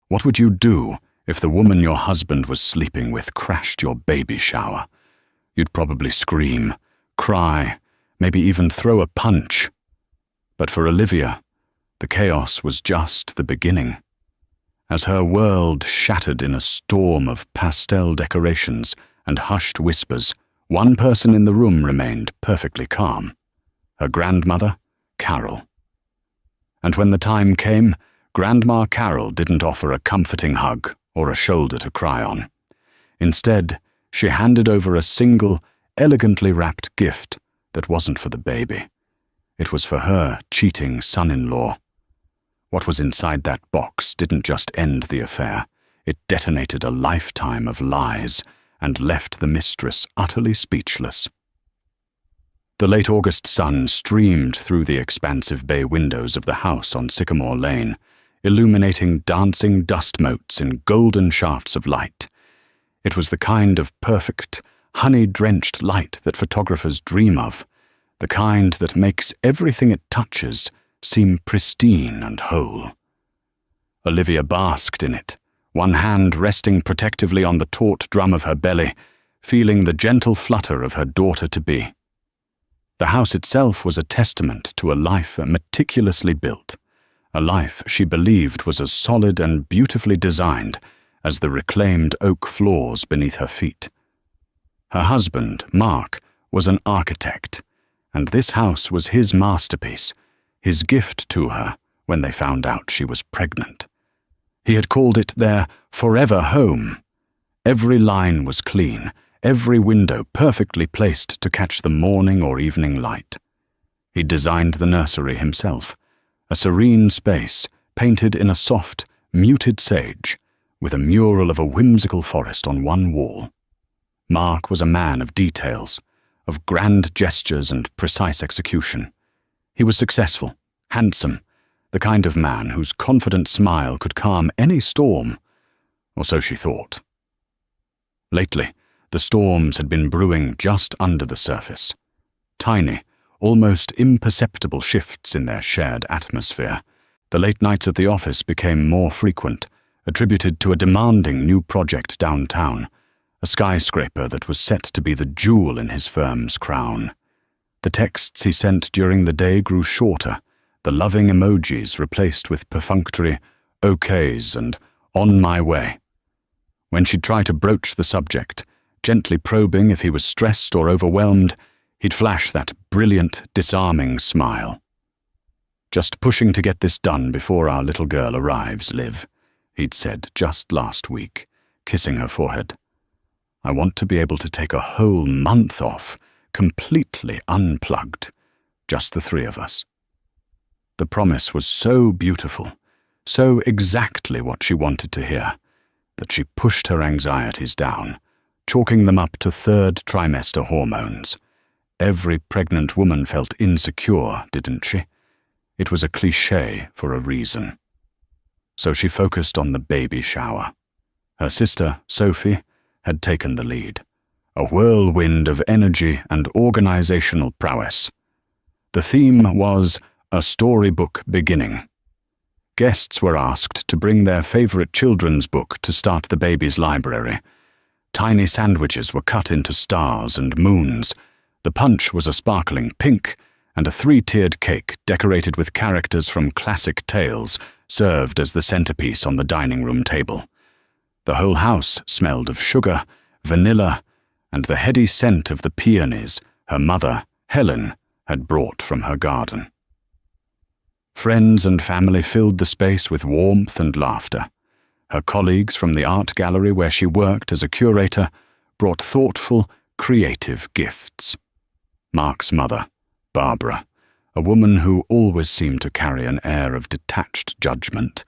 What would you do if the woman your husband was sleeping with crashed your baby shower? You'd probably scream, cry, maybe even throw a punch. But for Olivia, the chaos was just the beginning. As her world shattered in a storm of pastel decorations and hushed whispers, one person in the room remained perfectly calm: her grandmother, Carol. And when the time came, Grandma Carol didn't offer a comforting hug or a shoulder to cry on. Instead, she handed over a single, elegantly wrapped gift that wasn't for the baby. It was for her cheating son-in-law. What was inside that box didn't just end the affair. It detonated a lifetime of lies and left the mistress utterly speechless. The late August sun streamed through the expansive bay windows of the house on Sycamore Lane, illuminating dancing dust motes in golden shafts of light. It was the kind of perfect, honey-drenched light that photographers dream of, the kind that makes everything it touches seem pristine and whole. Olivia basked in it, one hand resting protectively on the taut drum of her belly, feeling the gentle flutter of her daughter-to-be. The house itself was a testament to a life meticulously built, a life she believed was as solid and beautifully designed as the reclaimed oak floors beneath her feet. Her husband, Mark, was an architect, and this house was his masterpiece, his gift to her when they found out she was pregnant. He had called it their forever home. Every line was clean, every window perfectly placed to catch the morning or evening light. He designed the nursery himself, a serene space painted in a soft, muted sage, with a mural of a whimsical forest on one wall. Mark was a man of details, of grand gestures and precise execution. He was successful, handsome, the kind of man whose confident smile could calm any storm, or so she thought. Lately, the storms had been brewing just under the surface. Tiny, almost imperceptible shifts in their shared atmosphere. The late nights at the office became more frequent, attributed to a demanding new project downtown, a skyscraper that was set to be the jewel in his firm's crown. The texts he sent during the day grew shorter, the loving emojis replaced with perfunctory okays and on my way. When she'd try to broach the subject, gently probing if he was stressed or overwhelmed, he'd flash that brilliant, disarming smile. "Just pushing to get this done before our little girl arrives, Liv," he'd said just last week, kissing her forehead. "I want to be able to take a whole month off, completely unplugged, just the three of us." The promise was so beautiful, so exactly what she wanted to hear, that she pushed her anxieties down, chalking them up to third trimester hormones. Every pregnant woman felt insecure, didn't she? It was a cliché for a reason. So she focused on the baby shower. Her sister, Sophie, had taken the lead, a whirlwind of energy and organizational prowess. The theme was a storybook beginning. Guests were asked to bring their favorite children's book to start the baby's library. Tiny sandwiches were cut into stars and moons. The punch was a sparkling pink, and a 3-tiered cake decorated with characters from classic tales served as the centerpiece on the dining room table. The whole house smelled of sugar, vanilla, and the heady scent of the peonies her mother, Helen, had brought from her garden. Friends and family filled the space with warmth and laughter. Her colleagues from the art gallery where she worked as a curator brought thoughtful, creative gifts. Mark's mother, Barbara, a woman who always seemed to carry an air of detached judgment,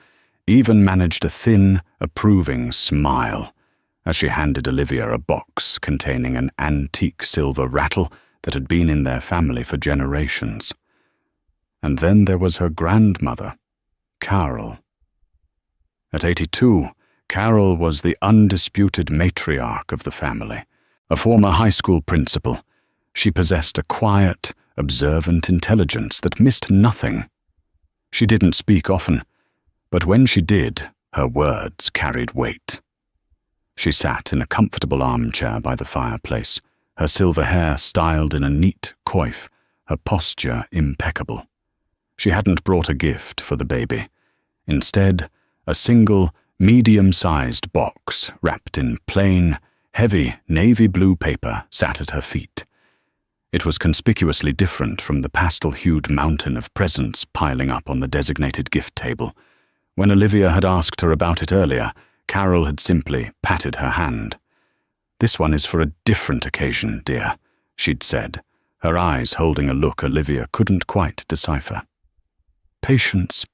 even managed a thin, approving smile as she handed Olivia a box containing an antique silver rattle that had been in their family for generations. And then there was her grandmother, Carol. At 82, Carol was the undisputed matriarch of the family. A former high school principal, she possessed a quiet, observant intelligence that missed nothing. She didn't speak often, but when she did, Her words carried weight. She sat in a comfortable armchair by the fireplace, her silver hair styled in a neat coif, her posture impeccable. She hadn't brought a gift for the baby. Instead, a single, medium-sized box wrapped in plain, heavy navy blue paper sat at her feet. It was conspicuously different from the pastel-hued mountain of presents piling up on the designated gift table. When Olivia had asked her about it earlier, Carol had simply patted her hand. "This one is for a different occasion, dear," she'd said, her eyes holding a look Olivia couldn't quite decipher. Patience.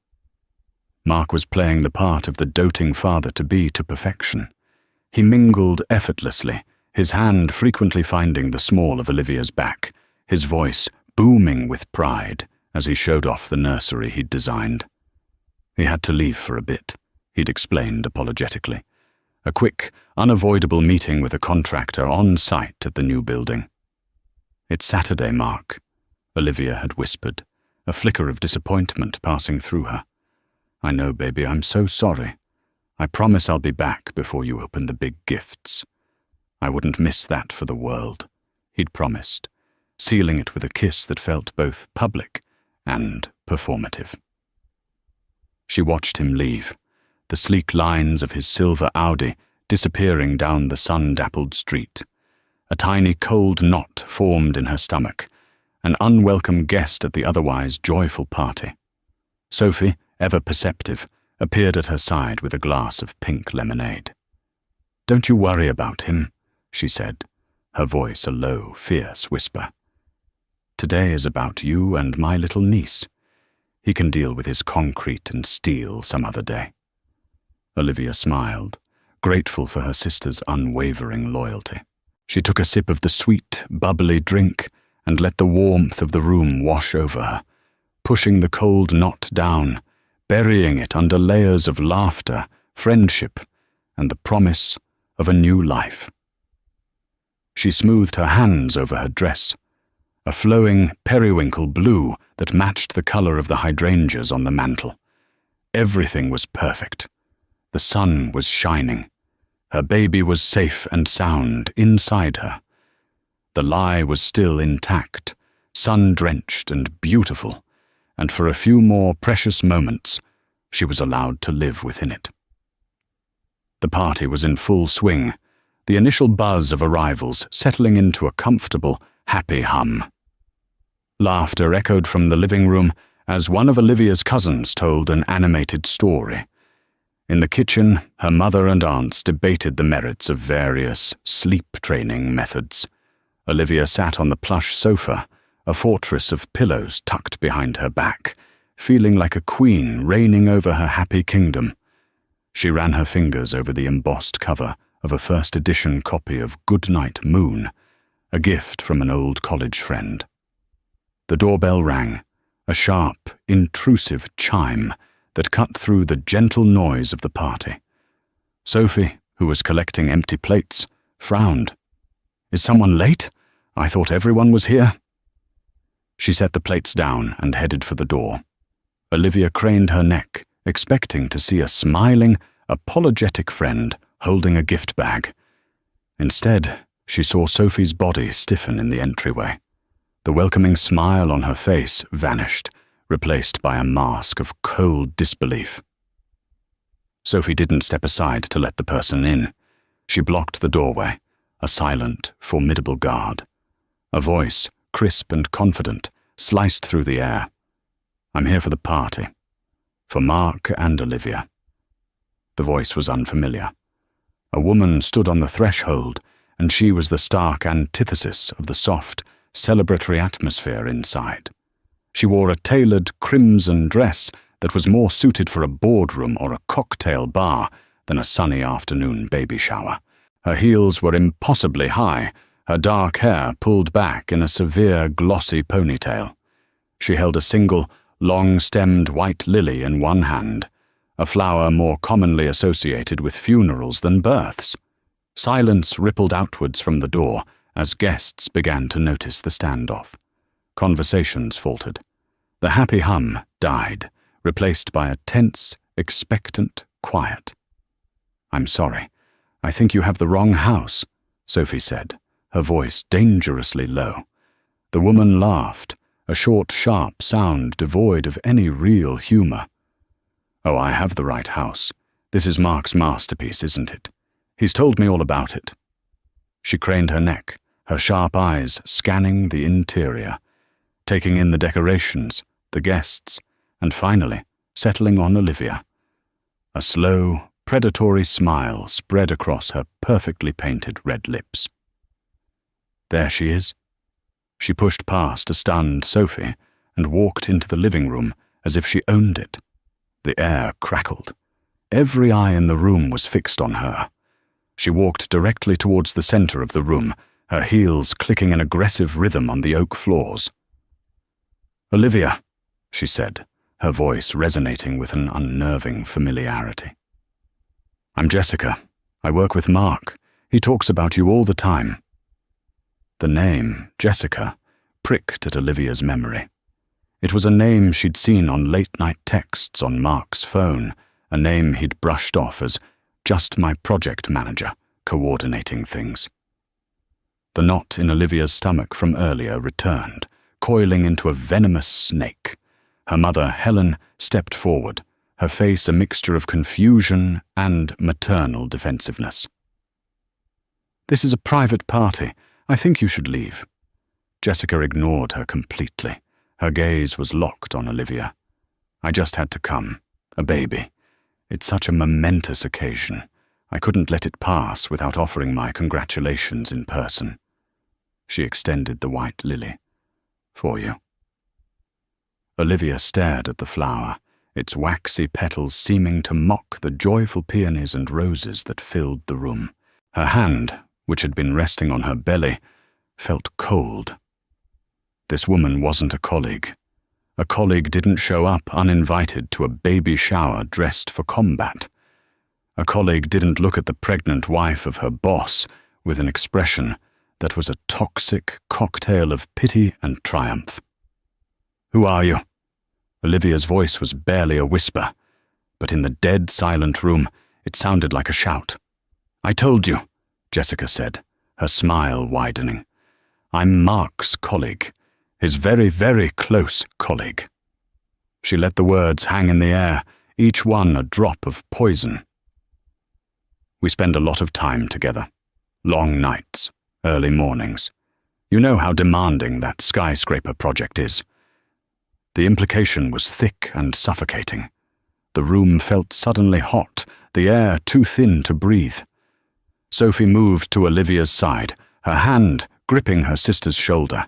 Mark was playing the part of the doting father-to-be to perfection. He mingled effortlessly, his hand frequently finding the small of Olivia's back, his voice booming with pride as he showed off the nursery he'd designed. He had to leave for a bit, he'd explained apologetically. A quick, unavoidable meeting with a contractor on site at the new building. "It's Saturday, Mark," Olivia had whispered, a flicker of disappointment passing through her. "I know, baby, I'm so sorry. I promise I'll be back before you open the big gifts." "I wouldn't miss that for the world," he'd promised, sealing it with a kiss that felt both public and performative. She watched him leave, the sleek lines of his silver Audi disappearing down the sun-dappled street. A tiny cold knot formed in her stomach, an unwelcome guest at the otherwise joyful party. Sophie, ever perceptive, appeared at her side with a glass of pink lemonade. "Don't you worry about him," she said, her voice a low, fierce whisper. "Today is about you and my little niece. He can deal with his concrete and steel some other day." Olivia smiled, grateful for her sister's unwavering loyalty. She took a sip of the sweet, bubbly drink and let the warmth of the room wash over her, pushing the cold knot down, burying it under layers of laughter, friendship, and the promise of a new life. She smoothed her hands over her dress, a flowing periwinkle blue that matched the color of the hydrangeas on the mantel. Everything was perfect. The sun was shining. Her baby was safe and sound inside her. The lie was still intact, sun-drenched and beautiful, and for a few more precious moments, she was allowed to live within it. The party was in full swing, the initial buzz of arrivals settling into a comfortable, happy hum. Laughter echoed from the living room as one of Olivia's cousins told an animated story. In the kitchen, her mother and aunts debated the merits of various sleep-training methods. Olivia sat on the plush sofa, a fortress of pillows tucked behind her back, feeling like a queen reigning over her happy kingdom. She ran her fingers over the embossed cover of a first-edition copy of Goodnight Moon, a gift from an old college friend. The doorbell rang, a sharp, intrusive chime that cut through the gentle noise of the party. Sophie, who was collecting empty plates, frowned. "Is someone late? I thought everyone was here." She set the plates down and headed for the door. Olivia craned her neck, expecting to see a smiling, apologetic friend holding a gift bag. Instead, she saw Sophie's body stiffen in the entryway. The welcoming smile on her face vanished, replaced by a mask of cold disbelief. Sophie didn't step aside to let the person in. She blocked the doorway, a silent, formidable guard. A voice, crisp and confident, sliced through the air. "I'm here for the party. For Mark and Olivia." The voice was unfamiliar. A woman stood on the threshold, and she was the stark antithesis of the soft, celebratory atmosphere inside. She wore a tailored crimson dress that was more suited for a boardroom or a cocktail bar than a sunny afternoon baby shower. Her heels were impossibly high, her dark hair pulled back in a severe glossy ponytail. She held a single, long-stemmed white lily in one hand, a flower more commonly associated with funerals than births. Silence rippled outwards from the door as guests began to notice the standoff. Conversations faltered. The happy hum died, replaced by a tense, expectant quiet. "I'm sorry. I think you have the wrong house," Sophie said, her voice dangerously low. The woman laughed, a short, sharp sound devoid of any real humor. "Oh, I have the right house. This is Mark's masterpiece, isn't it? He's told me all about it." She craned her neck, her sharp eyes scanning the interior, taking in the decorations, the guests, and finally settling on Olivia. A slow, predatory smile spread across her perfectly painted red lips. "There she is." She pushed past a stunned Sophie and walked into the living room as if she owned it. The air crackled. Every eye in the room was fixed on her. She walked directly towards the center of the room, her heels clicking an aggressive rhythm on the oak floors. "Olivia," she said, her voice resonating with an unnerving familiarity. "I'm Jessica. I work with Mark. He talks about you all the time." The name, Jessica, pricked at Olivia's memory. It was a name she'd seen on late-night texts on Mark's phone, a name he'd brushed off as just my project manager, coordinating things. The knot in Olivia's stomach from earlier returned, coiling into a venomous snake. Her mother, Helen, stepped forward, her face a mixture of confusion and maternal defensiveness. "This is a private party. I think you should leave." Jessica ignored her completely. Her gaze was locked on Olivia. "I just had to come. A baby. It's such a momentous occasion. I couldn't let it pass without offering my congratulations in person." She extended the white lily. "For you." Olivia stared at the flower, its waxy petals seeming to mock the joyful peonies and roses that filled the room. Her hand, which had been resting on her belly, felt cold. This woman wasn't a colleague. A colleague didn't show up uninvited to a baby shower dressed for combat. A colleague didn't look at the pregnant wife of her boss with an expression that was a toxic cocktail of pity and triumph. "Who are you?" Olivia's voice was barely a whisper, but in the dead silent room it sounded like a shout. "I told you," Jessica said, her smile widening. "I'm Mark's colleague, his very, very close colleague." She let the words hang in the air, each one a drop of poison. "We spend a lot of time together. Long nights, early mornings. You know how demanding that skyscraper project is." The implication was thick and suffocating. The room felt suddenly hot, the air too thin to breathe. Sophie moved to Olivia's side, her hand gripping her sister's shoulder.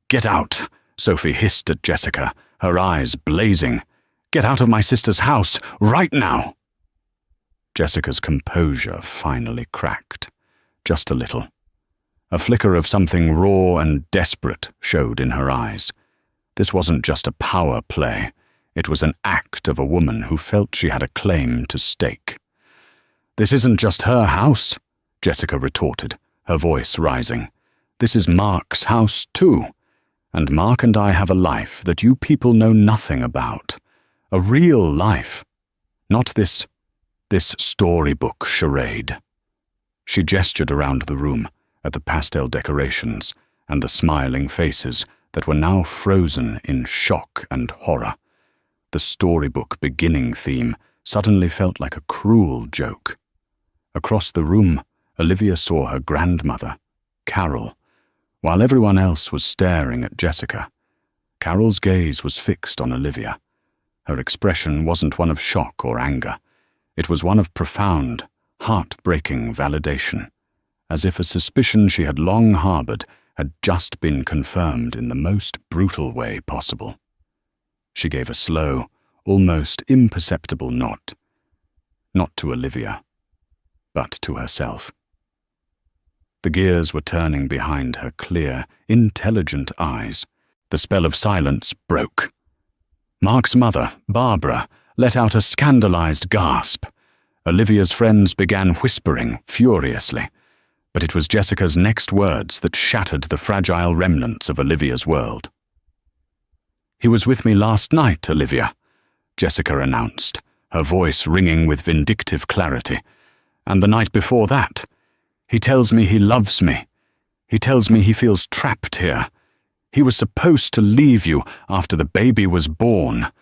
"Get out," Sophie hissed at Jessica, her eyes blazing. "Get out of my sister's house, right now!" Jessica's composure finally cracked, just a little. A flicker of something raw and desperate showed in her eyes. This wasn't just a power play. It was an act of a woman who felt she had a claim to stake. "This isn't just her house," Jessica retorted, her voice rising. "This is Mark's house too. And Mark and I have a life that you people know nothing about. A real life. Not this storybook charade." She gestured around the room, at the pastel decorations and the smiling faces that were now frozen in shock and horror. The storybook beginning theme suddenly felt like a cruel joke. Across the room, Olivia saw her grandmother, Carol, while everyone else was staring at Jessica. Carol's gaze was fixed on Olivia. Her expression wasn't one of shock or anger. It was one of profound, heart-breaking validation, as if a suspicion she had long harbored had just been confirmed in the most brutal way possible. She gave a slow, almost imperceptible nod. Not to Olivia, but to herself. The gears were turning behind her clear, intelligent eyes. The spell of silence broke. Mark's mother, Barbara, let out a scandalized gasp. Olivia's friends began whispering furiously, but it was Jessica's next words that shattered the fragile remnants of Olivia's world. "He was with me last night, Olivia," Jessica announced, her voice ringing with vindictive clarity. And the night before that, he tells me he loves me. He tells me he feels trapped here. He was supposed to leave you after the baby was born.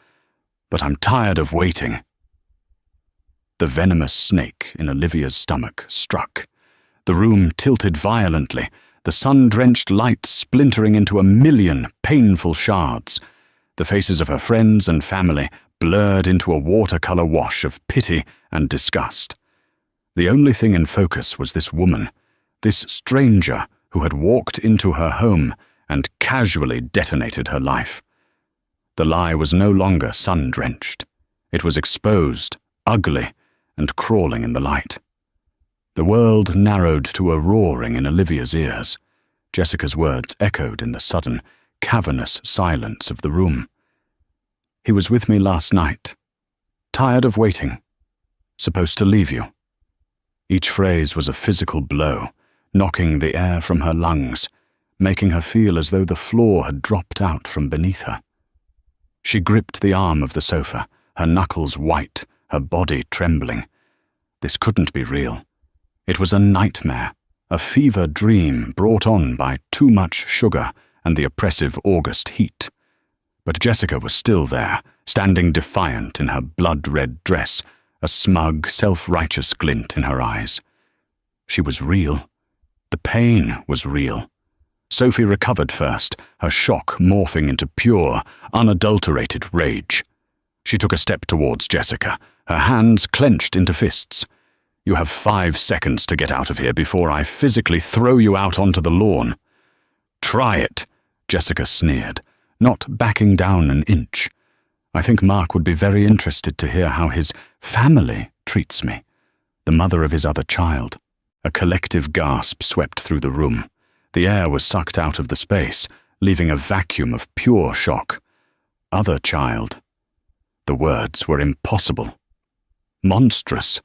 But I'm tired of waiting. The venomous snake in Olivia's stomach struck. The room tilted violently, the sun-drenched light splintering into a million painful shards. The faces of her friends and family blurred into a watercolor wash of pity and disgust. The only thing in focus was this woman, this stranger who had walked into her home and casually detonated her life. The lie was no longer sun-drenched. It was exposed, ugly, and crawling in the light. The world narrowed to a roaring in Olivia's ears. Jessica's words echoed in the sudden, cavernous silence of the room. He was with me last night. Tired of waiting. Supposed to leave you. Each phrase was a physical blow, knocking the air from her lungs, making her feel as though the floor had dropped out from beneath her. She gripped the arm of the sofa, her knuckles white, her body trembling. This couldn't be real. It was a nightmare, a fever dream brought on by too much sugar and the oppressive August heat. But Jessica was still there, standing defiant in her blood-red dress, a smug, self-righteous glint in her eyes. She was real. The pain was real. Sophie recovered first, her shock morphing into pure, unadulterated rage. She took a step towards Jessica, her hands clenched into fists. You have 5 seconds to get out of here before I physically throw you out onto the lawn. Try it, Jessica sneered, not backing down an inch. I think Mark would be very interested to hear how his family treats me, the mother of his other child. A collective gasp swept through the room. The air was sucked out of the space, leaving a vacuum of pure shock. Other child. The words were impossible. Monstrous.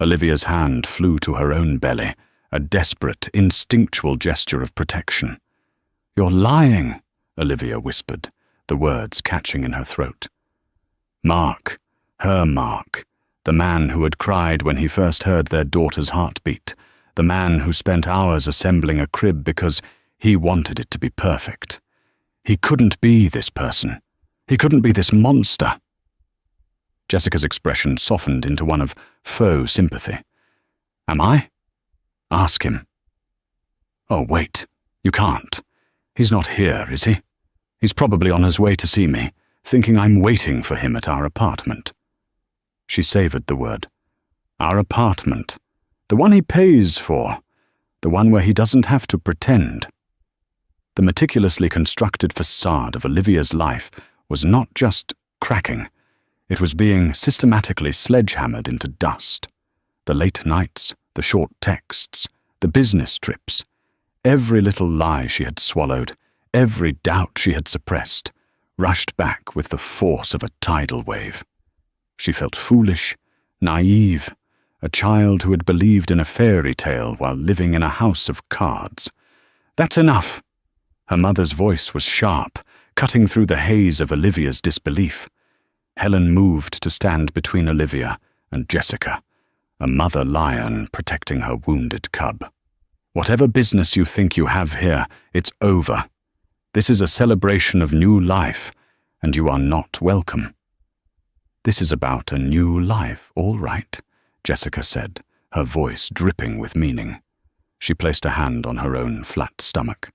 Olivia's hand flew to her own belly, a desperate, instinctual gesture of protection. You're lying, Olivia whispered, the words catching in her throat. Mark, her Mark, the man who had cried when he first heard their daughter's heartbeat, the man who spent hours assembling a crib because he wanted it to be perfect. He couldn't be this person. He couldn't be this monster. Jessica's expression softened into one of faux sympathy. Am I? Ask him. Oh, wait. You can't. He's not here, is he? He's probably on his way to see me, thinking I'm waiting for him at our apartment. She savoured the word. Our apartment. The one he pays for. The one where he doesn't have to pretend. The meticulously constructed facade of Olivia's life was not just cracking. It was being systematically sledgehammered into dust. The late nights, the short texts, the business trips, every little lie she had swallowed, every doubt she had suppressed, rushed back with the force of a tidal wave. She felt foolish, naive, a child who had believed in a fairy tale while living in a house of cards. That's enough. Her mother's voice was sharp, cutting through the haze of Olivia's disbelief. Helen moved to stand between Olivia and Jessica, a mother lion protecting her wounded cub. Whatever business you think you have here, it's over. This is a celebration of new life, and you are not welcome. This is about a new life, all right, Jessica said, her voice dripping with meaning. She placed a hand on her own flat stomach.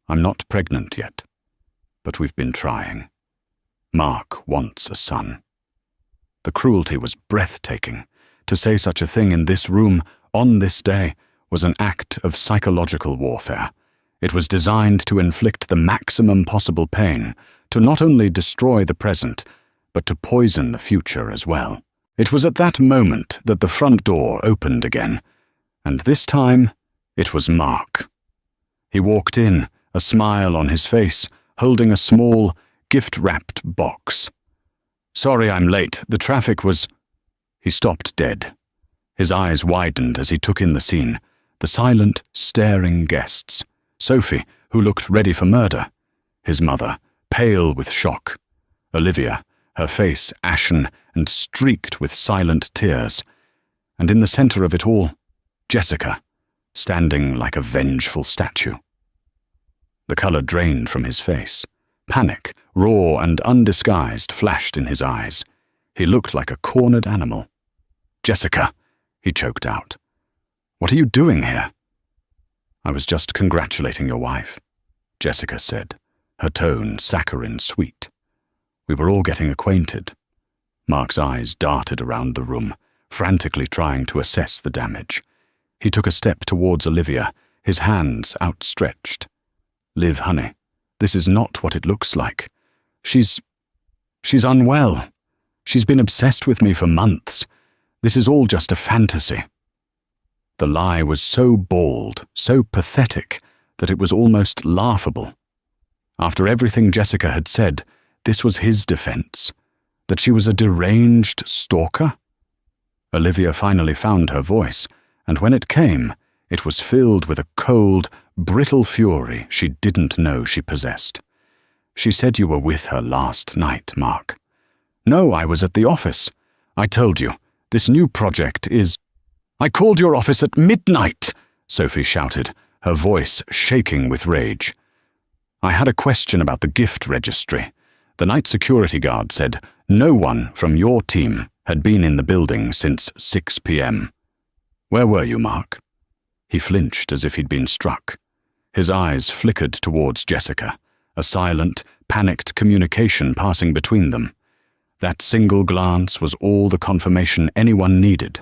I'm not pregnant yet, but we've been trying. Mark wants a son. The cruelty was breathtaking. To say such a thing in this room, on this day, was an act of psychological warfare. It was designed to inflict the maximum possible pain, to not only destroy the present, but to poison the future as well. It was at that moment that the front door opened again, and this time it was Mark. He walked in, a smile on his face, holding a small, gift-wrapped box. Sorry I'm late, the traffic was... He stopped dead. His eyes widened as he took in the scene, the silent, staring guests. Sophie, who looked ready for murder. His mother, pale with shock. Olivia, her face ashen and streaked with silent tears, and in the center of it all, Jessica, standing like a vengeful statue. The color drained from his face. Panic, raw and undisguised, flashed in his eyes. He looked like a cornered animal. "Jessica," he choked out. "What are you doing here?" "I was just congratulating your wife," Jessica said, her tone saccharine sweet. "We were all getting acquainted." Mark's eyes darted around the room, frantically trying to assess the damage. He took a step towards Olivia, his hands outstretched. "Liv, honey, this is not what it looks like. She's unwell. She's been obsessed with me for months. This is all just a fantasy." The lie was so bald, so pathetic, that it was almost laughable. After everything Jessica had said, this was his defense, that she was a deranged stalker? Olivia finally found her voice, and when it came, it was filled with a cold, brittle fury she didn't know she possessed. "She said you were with her last night, Mark." "No, I was at the office. I told you, this new project is—" "I called your office at midnight," Sophie shouted, her voice shaking with rage. "I had a question about the gift registry. The night security guard said no one from your team had been in the building since 6 p.m. Where were you, Mark?" He flinched as if he'd been struck. His eyes flickered towards Jessica, a silent, panicked communication passing between them. That single glance was all the confirmation anyone needed.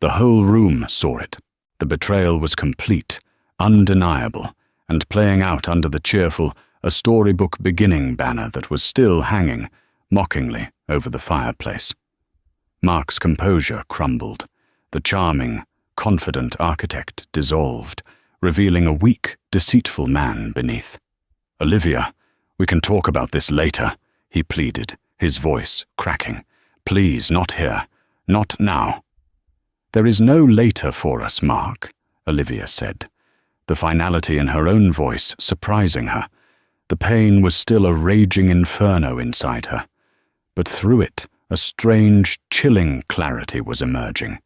The whole room saw it. The betrayal was complete, undeniable, and playing out under the cheerful "A Storybook Beginning" banner that was still hanging, mockingly, over the fireplace. Mark's composure crumbled. The charming, confident architect dissolved, revealing a weak, deceitful man beneath. "Olivia, we can talk about this later," he pleaded, his voice cracking. "Please, not here. Not now." "There is no later for us, Mark," Olivia said, the finality in her own voice surprising her. The pain was still a raging inferno inside her, but through it a strange, chilling clarity was emerging.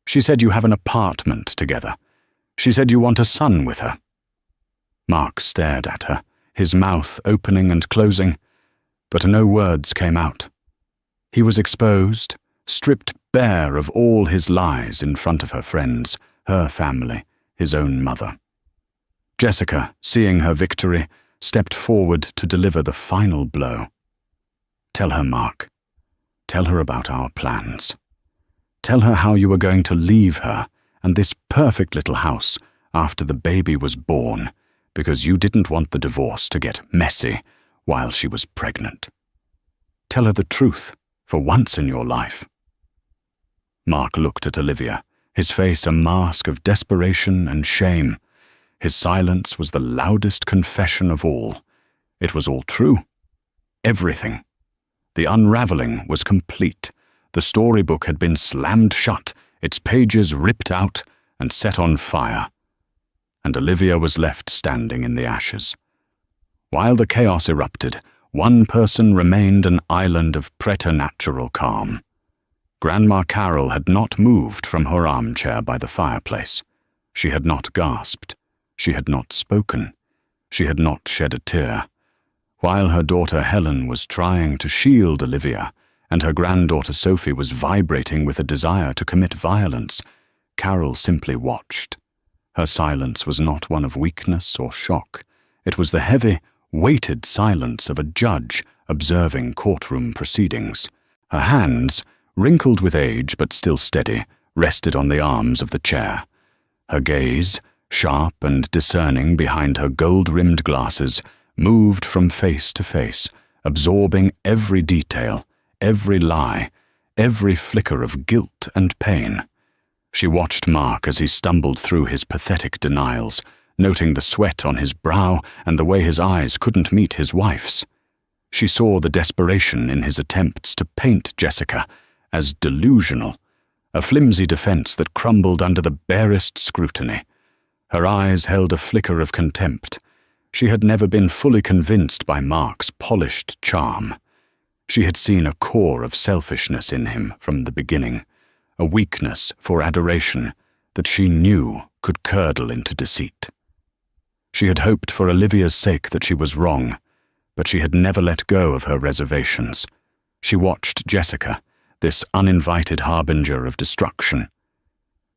"She said you have an apartment together. She said you want a son with her." Mark stared at her, his mouth opening and closing, but no words came out. He was exposed, stripped bare of all his lies in front of her friends, her family, his own mother. Jessica, seeing her victory, stepped forward to deliver the final blow. "Tell her, Mark. Tell her about our plans. Tell her how you were going to leave her and this perfect little house after the baby was born, because you didn't want the divorce to get messy while she was pregnant. Tell her the truth, for once in your life." Mark looked at Olivia, his face a mask of desperation and shame. His silence was the loudest confession of all. It was all true. Everything. The unraveling was complete. The storybook had been slammed shut, its pages ripped out and set on fire. And Olivia was left standing in the ashes. While the chaos erupted, one person remained an island of preternatural calm. Grandma Carol had not moved from her armchair by the fireplace. She had not gasped. She had not spoken. She had not shed a tear. While her daughter Helen was trying to shield Olivia, and her granddaughter Sophie was vibrating with a desire to commit violence, Carol simply watched. Her silence was not one of weakness or shock. It was the heavy, weighted silence of a judge observing courtroom proceedings. Her hands, wrinkled with age but still steady, rested on the arms of the chair. Her gaze, sharp and discerning behind her gold-rimmed glasses, moved from face to face, absorbing every detail, every lie, every flicker of guilt and pain. She watched Mark as he stumbled through his pathetic denials, noting the sweat on his brow and the way his eyes couldn't meet his wife's. She saw the desperation in his attempts to paint Jessica as delusional, a flimsy defense that crumbled under the barest scrutiny. Her eyes held a flicker of contempt. She had never been fully convinced by Mark's polished charm. She had seen a core of selfishness in him from the beginning, a weakness for adoration that she knew could curdle into deceit. She had hoped for Olivia's sake that she was wrong, but she had never let go of her reservations. She watched Jessica, this uninvited harbinger of destruction.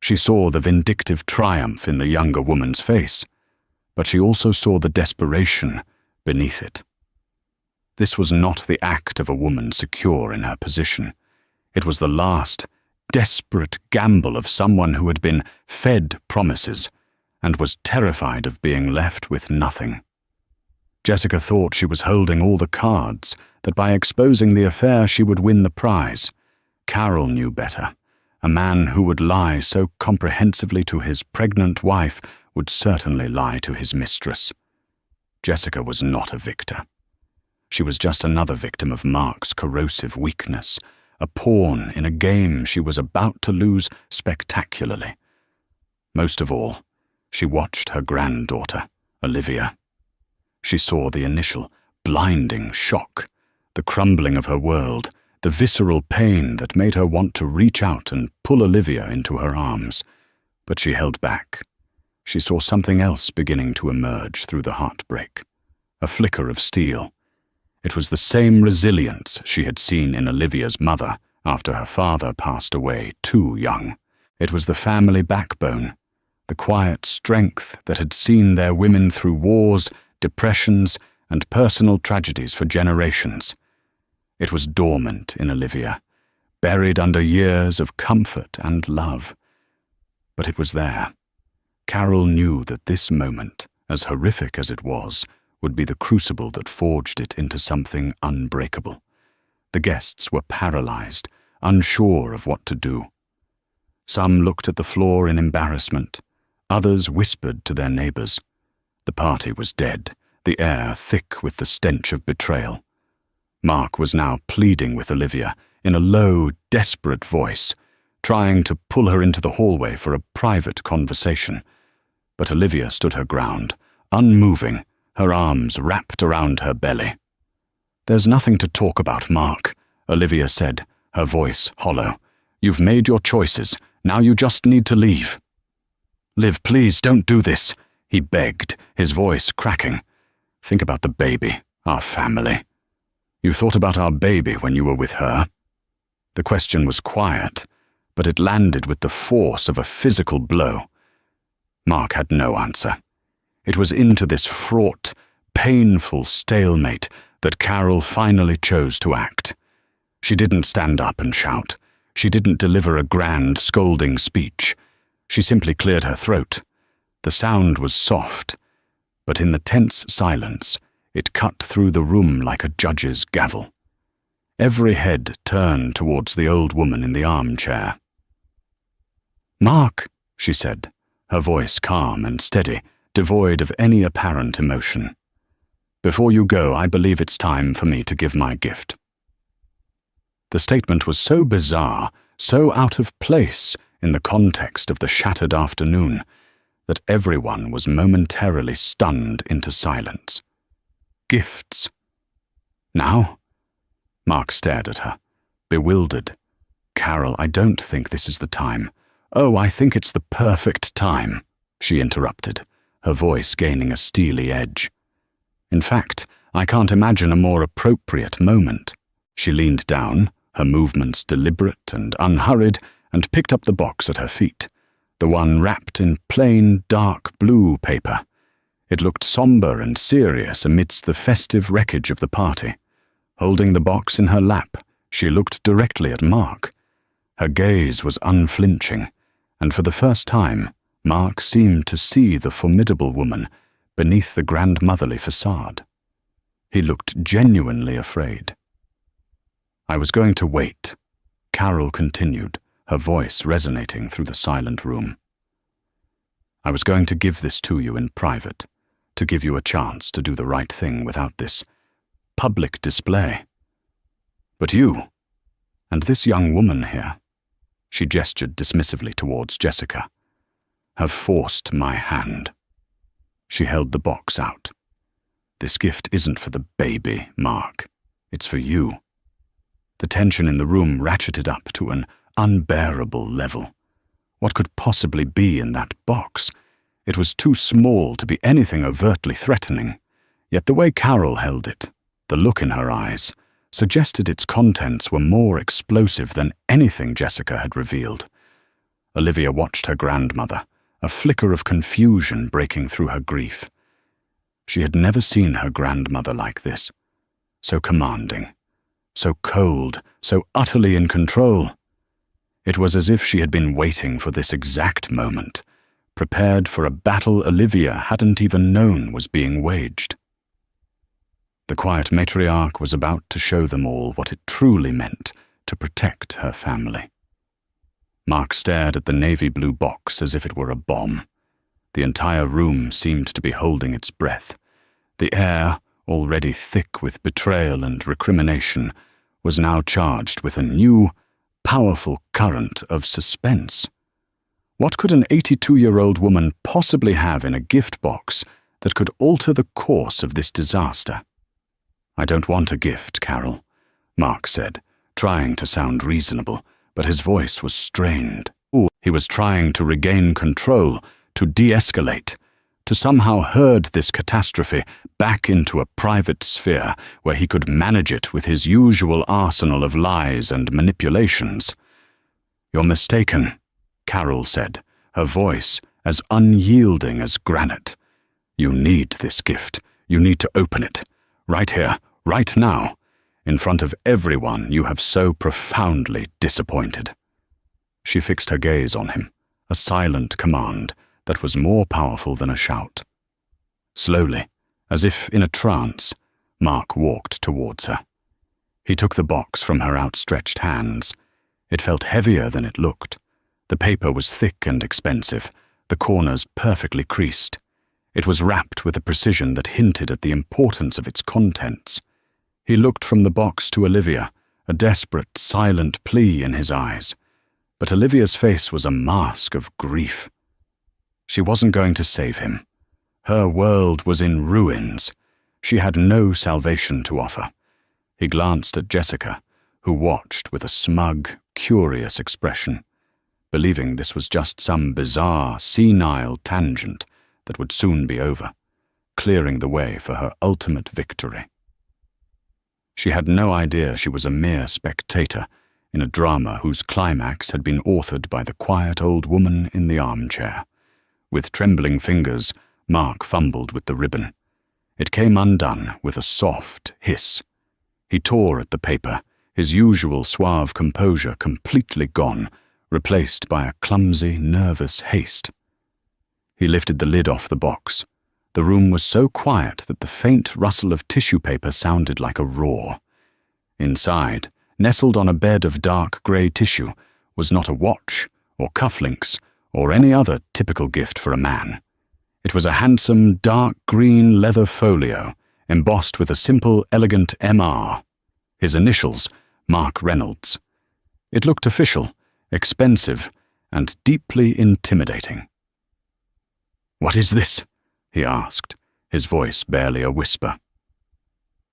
She saw the vindictive triumph in the younger woman's face, but she also saw the desperation beneath it. This was not the act of a woman secure in her position. It was the last, desperate gamble of someone who had been fed promises and was terrified of being left with nothing. Jessica thought she was holding all the cards, that by exposing the affair she would win the prize. Carol knew better. A man who would lie so comprehensively to his pregnant wife would certainly lie to his mistress. Jessica was not a victor. She was just another victim of Mark's corrosive weakness, a pawn in a game she was about to lose spectacularly. Most of all, she watched her granddaughter, Olivia. She saw the initial, blinding shock, the crumbling of her world, the visceral pain that made her want to reach out and pull Olivia into her arms. But she held back. She saw something else beginning to emerge through the heartbreak, a flicker of steel. It was the same resilience she had seen in Olivia's mother after her father passed away too young. It was the family backbone, the quiet strength that had seen their women through wars, depressions, and personal tragedies for generations. It was dormant in Olivia, buried under years of comfort and love. But it was there. Carol knew that this moment, as horrific as it was, would be the crucible that forged it into something unbreakable. The guests were paralyzed, unsure of what to do. Some looked at the floor in embarrassment. Others whispered to their neighbors. The party was dead, the air thick with the stench of betrayal. Mark was now pleading with Olivia in a low, desperate voice, trying to pull her into the hallway for a private conversation. But Olivia stood her ground, unmoving, her arms wrapped around her belly. "There's nothing to talk about, Mark," Olivia said, her voice hollow. "You've made your choices. Now you just need to leave." "Liv, please don't do this," he begged, his voice cracking. "Think about the baby, our family. You thought about our baby when you were with her?" The question was quiet, but it landed with the force of a physical blow. Mark had no answer. It was into this fraught, painful stalemate that Carol finally chose to act. She didn't stand up and shout. She didn't deliver a grand, scolding speech. She simply cleared her throat. The sound was soft, but in the tense silence, it cut through the room like a judge's gavel. Every head turned towards the old woman in the armchair. "Mark," she said, her voice calm and steady, devoid of any apparent emotion. "Before you go, I believe it's time for me to give my gift." The statement was so bizarre, so out of place in the context of the shattered afternoon, that everyone was momentarily stunned into silence. Gifts. Now? Mark stared at her, bewildered. "Carol, I don't think this is the time." "Oh, I think it's the perfect time," she interrupted, her voice gaining a steely edge. "In fact, I can't imagine a more appropriate moment." She leaned down, her movements deliberate and unhurried, and picked up the box at her feet, the one wrapped in plain, dark blue paper. It looked somber and serious amidst the festive wreckage of the party. Holding the box in her lap, she looked directly at Mark. Her gaze was unflinching, and for the first time, Mark seemed to see the formidable woman beneath the grandmotherly facade. He looked genuinely afraid. "I was going to wait," Carol continued, her voice resonating through the silent room. "I was going to give this to you in private, to give you a chance to do the right thing without this public display. But you, and this young woman here," she gestured dismissively towards Jessica, "have forced my hand." She held the box out. "This gift isn't for the baby, Mark. It's for you. The tension in the room ratcheted up to an unbearable level. What could possibly be in that box? It was too small to be anything overtly threatening, yet the way Carol held it, the look in her eyes, suggested its contents were more explosive than anything Jessica had revealed. Olivia watched her grandmother, a flicker of confusion breaking through her grief. She had never seen her grandmother like this, so commanding, so cold, so utterly in control. It was as if she had been waiting for this exact moment, prepared for a battle Olivia hadn't even known was being waged. The quiet matriarch was about to show them all what it truly meant to protect her family. Mark stared at the navy blue box as if it were a bomb. The entire room seemed to be holding its breath. The air, already thick with betrayal and recrimination, was now charged with a new, powerful current of suspense. What could an 82-year-old woman possibly have in a gift box that could alter the course of this disaster? "I don't want a gift, Carol," Mark said, trying to sound reasonable, but his voice was strained. He was trying to regain control, to de-escalate, to somehow herd this catastrophe back into a private sphere where he could manage it with his usual arsenal of lies and manipulations. "You're mistaken," Carol said, her voice as unyielding as granite. "You need this gift. You need to open it. Right here, right now. In front of everyone you have so profoundly disappointed." She fixed her gaze on him, a silent command that was more powerful than a shout. Slowly, as if in a trance, Mark walked towards her. He took the box from her outstretched hands. It felt heavier than it looked. The paper was thick and expensive, the corners perfectly creased. It was wrapped with a precision that hinted at the importance of its contents. He looked from the box to Olivia, a desperate, silent plea in his eyes. But Olivia's face was a mask of grief. She wasn't going to save him. Her world was in ruins. She had no salvation to offer. He glanced at Jessica, who watched with a smug, curious expression, believing this was just some bizarre, senile tangent that would soon be over, clearing the way for her ultimate victory. She had no idea she was a mere spectator in a drama whose climax had been authored by the quiet old woman in the armchair. With trembling fingers, Mark fumbled with the ribbon. It came undone with a soft hiss. He tore at the paper, his usual suave composure completely gone, replaced by a clumsy, nervous haste. He lifted the lid off the box. The room was so quiet that the faint rustle of tissue paper sounded like a roar. Inside, nestled on a bed of dark grey tissue, was not a watch, or cufflinks, or any other typical gift for a man. It was a handsome, dark green leather folio, embossed with a simple, elegant M.R. His initials, Mark Reynolds. It looked official, expensive, and deeply intimidating. "What is this?" he asked, his voice barely a whisper.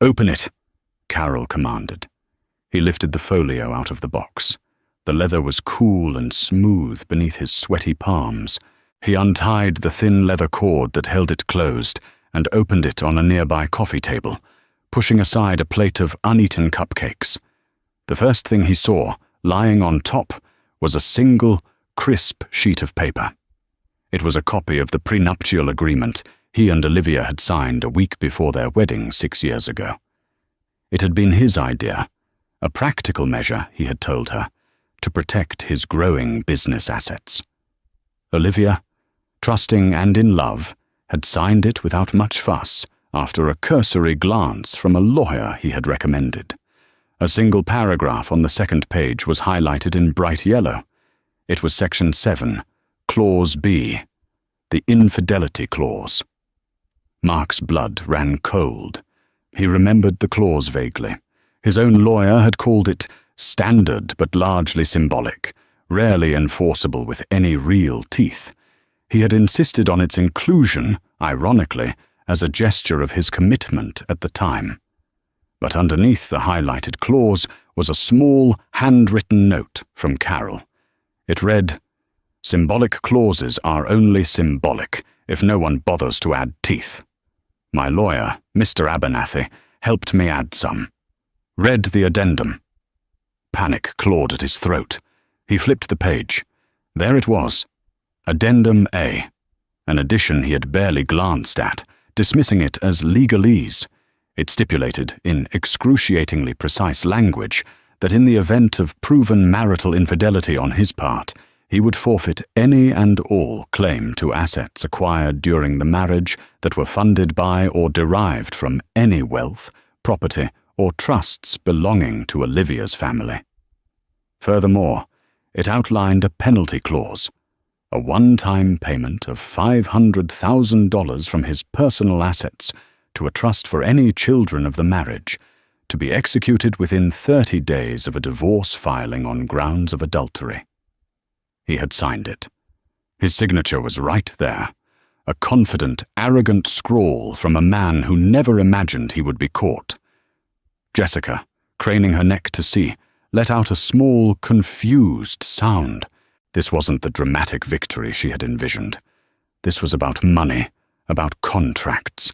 "Open it," Carol commanded. He lifted the folio out of the box. The leather was cool and smooth beneath his sweaty palms. He untied the thin leather cord that held it closed and opened it on a nearby coffee table, pushing aside a plate of uneaten cupcakes. The first thing he saw, lying on top, was a single, crisp sheet of paper. It was a copy of the prenuptial agreement he and Olivia had signed a week before their wedding 6 years ago. It had been his idea, a practical measure, he had told her, to protect his growing business assets. Olivia, trusting and in love, had signed it without much fuss after a cursory glance from a lawyer he had recommended. A single paragraph on the second page was highlighted in bright yellow. It was Section 7, Clause B, the Infidelity Clause. Mark's blood ran cold. He remembered the clause vaguely. His own lawyer had called it standard but largely symbolic, rarely enforceable with any real teeth. He had insisted on its inclusion, ironically, as a gesture of his commitment at the time. But underneath the highlighted clause was a small, handwritten note from Carol. It read, "Symbolic clauses are only symbolic if no one bothers to add teeth. My lawyer, Mr. Abernathy, helped me add some. Read the addendum." Panic clawed at his throat. He flipped the page. There it was. Addendum A. An addition he had barely glanced at, dismissing it as legalese. It stipulated, in excruciatingly precise language, that in the event of proven marital infidelity on his part, he would forfeit any and all claim to assets acquired during the marriage that were funded by or derived from any wealth, property, or trusts belonging to Olivia's family. Furthermore, it outlined a penalty clause, a one-time payment of $500,000 from his personal assets to a trust for any children of the marriage, to be executed within 30 days of a divorce filing on grounds of adultery. He had signed it. His signature was right there, a confident, arrogant scrawl from a man who never imagined he would be caught. Jessica, craning her neck to see, let out a small, confused sound. This wasn't the dramatic victory she had envisioned. This was about money, about contracts.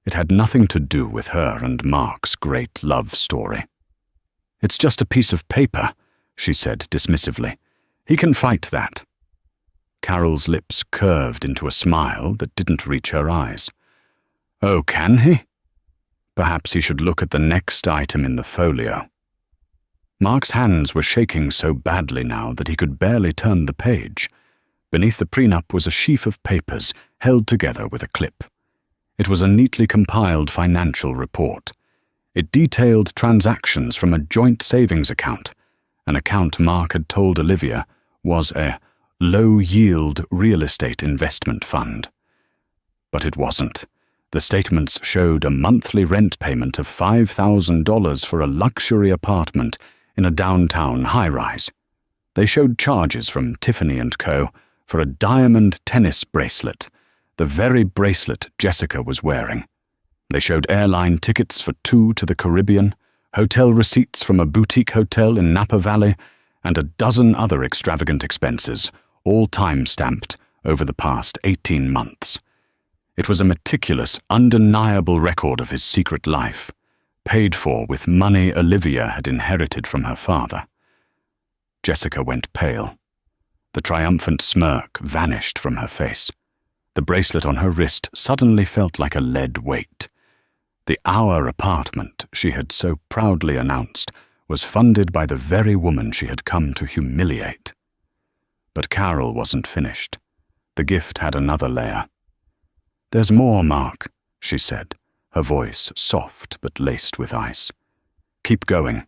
It had nothing to do with her and Mark's great love story. "It's just a piece of paper," she said dismissively. "He can fight that." Carol's lips curved into a smile that didn't reach her eyes. "Oh, can he?" Perhaps he should look at the next item in the folio. Mark's hands were shaking so badly now that he could barely turn the page. Beneath the prenup was a sheaf of papers held together with a clip. It was a neatly compiled financial report. It detailed transactions from a joint savings account, an account Mark had told Olivia was a low-yield real estate investment fund. But it wasn't. The statements showed a monthly rent payment of $5,000 for a luxury apartment in a downtown high-rise. They showed charges from Tiffany & Co. for a diamond tennis bracelet, the very bracelet Jessica was wearing. They showed airline tickets for 2 to the Caribbean, hotel receipts from a boutique hotel in Napa Valley, and a dozen other extravagant expenses, all time-stamped over the past 18 months. It was a meticulous, undeniable record of his secret life, paid for with money Olivia had inherited from her father. Jessica went pale. The triumphant smirk vanished from her face. The bracelet on her wrist suddenly felt like a lead weight. The Our apartment she had so proudly announced was funded by the very woman she had come to humiliate. But Carol wasn't finished. The gift had another layer. "There's more, Mark," she said, her voice soft but laced with ice. "Keep going."